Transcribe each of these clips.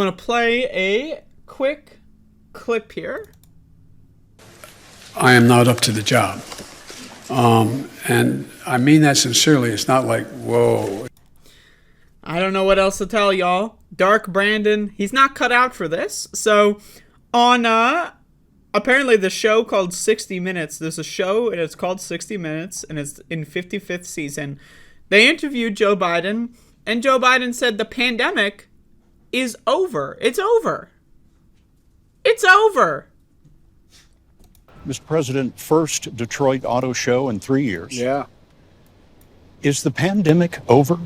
I'm going to play a quick clip here. I am not up to the job. And I mean that sincerely. It's not like, whoa. I don't know what else to tell y'all. Dark Brandon, he's not cut out for this. So, on apparently the show called 60 Minutes, there's a show and it's called 60 Minutes and it's in 55th season. They interviewed Joe Biden and Joe Biden said the pandemic is over. It's over. It's over. Mr. President, first Detroit Auto Show in 3 years. Yeah. Is the pandemic over?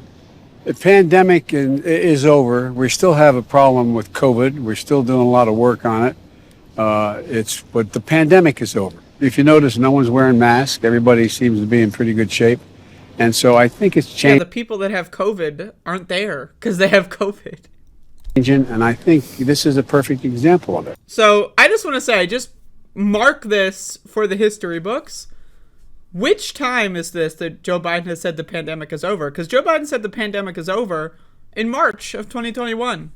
The pandemic is over. We still have a problem with COVID. We're still doing a lot of work on it. But the pandemic is over. If you notice, no one's wearing masks. Everybody seems to be in pretty good shape. And so I think it's changing. Yeah, the people that have COVID aren't there because they have COVID. And I think this is a perfect example of it. So I just want to say, just mark this for the history books. Which time is this that Joe Biden has said the pandemic is over? Because Joe Biden said the pandemic is over in March of 2021.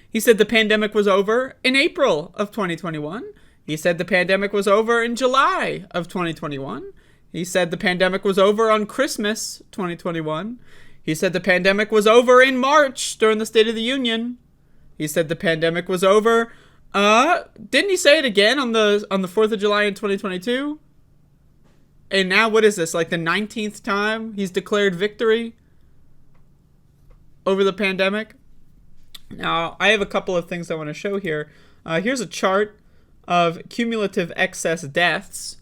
He said the pandemic was over in April of 2021. He said the pandemic was over in July of 2021. He said the pandemic was over on Christmas 2021. He said the pandemic was over in March during the State of the Union. He said the pandemic was over. Didn't he say it again on the 4th of July in 2022? And now what is this? Like the 19th time he's declared victory over the pandemic? Now, I have a couple of things I want to show here. Here's a chart of cumulative excess deaths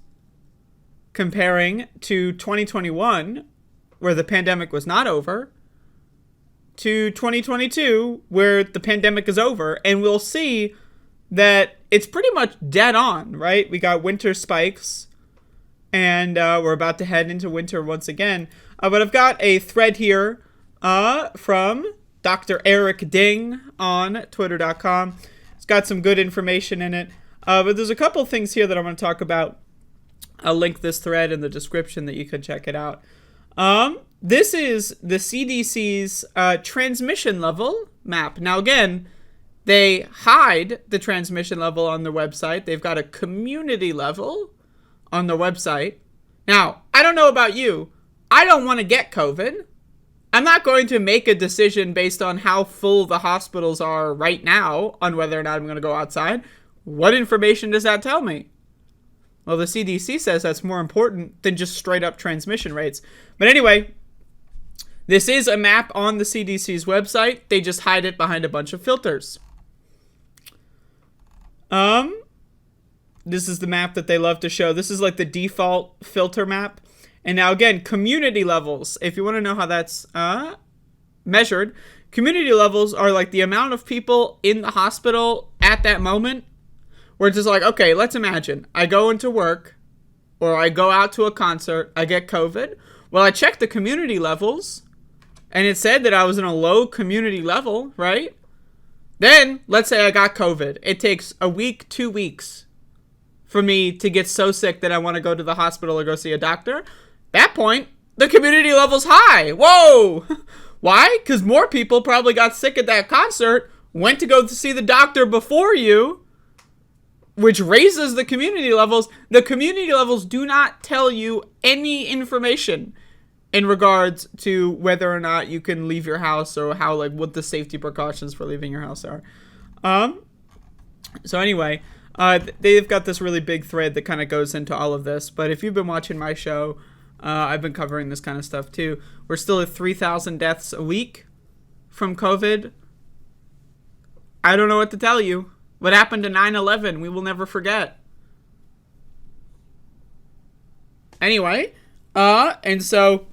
comparing to 2021, where the pandemic was not over, to 2022, where the pandemic is over. And we'll see that it's pretty much dead on, right? We got winter spikes, and we're about to head into winter once again. But I've got a thread here from Dr. Eric Ding on Twitter.com. It's got some good information in it. But there's a couple things here that I want to talk about. I'll link this thread in the description that you can check it out. This is the CDC's transmission level map. Now, again, they hide the transmission level on their website. They've got a community level on their website. Now, I don't know about you. I don't want to get COVID. I'm not going to make a decision based on how full the hospitals are right now on whether or not I'm going to go outside. What information does that tell me? Well, the CDC says that's more important than just straight up transmission rates. But anyway, this is a map on the CDC's website. They just hide it behind a bunch of filters. This is the map that they love to show. This is like the default filter map. And now again, community levels. If you want to know how that's measured, community levels are like the amount of people in the hospital at that moment. Where it's just like, okay, let's imagine I go into work or I go out to a concert, I get COVID. Well, I checked the community levels and it said that I was in a low community level, right? Then, let's say I got COVID. It takes a week, 2 weeks for me to get so sick that I want to go to the hospital or go see a doctor. At that point, the community level's high. Whoa! Why? Because more people probably got sick at that concert, went to go to see the doctor before you, which raises the community levels. The community levels do not tell you any information in regards to whether or not you can leave your house or how, like, what the safety precautions for leaving your house are. So anyway, they've got this really big thread that kind of goes into all of this. But if you've been watching my show, I've been covering this kind of stuff too. We're still at 3,000 deaths a week from COVID. I don't know what to tell you. What happened to 9/11? We will never forget. Anyway, and so,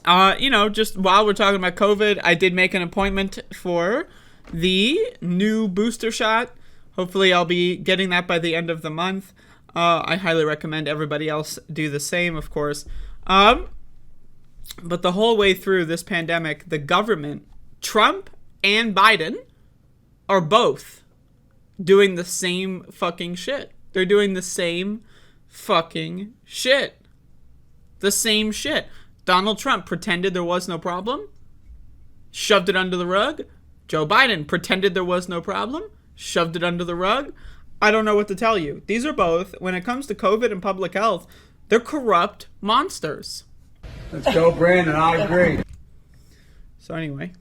just while we're talking about COVID, I did make an appointment for the new booster shot. Hopefully I'll be getting that by the end of the month. I highly recommend everybody else do the same, of course. But the whole way through this pandemic, the government, Trump and Biden, are both doing the same fucking shit. They're doing the same fucking shit. The same shit. Donald Trump pretended there was no problem, shoved it under the rug. Joe Biden pretended there was no problem, shoved it under the rug. I don't know what to tell you. These are both, when it comes to COVID and public health, they're corrupt monsters. Let's go, Brandon. I agree. So anyway,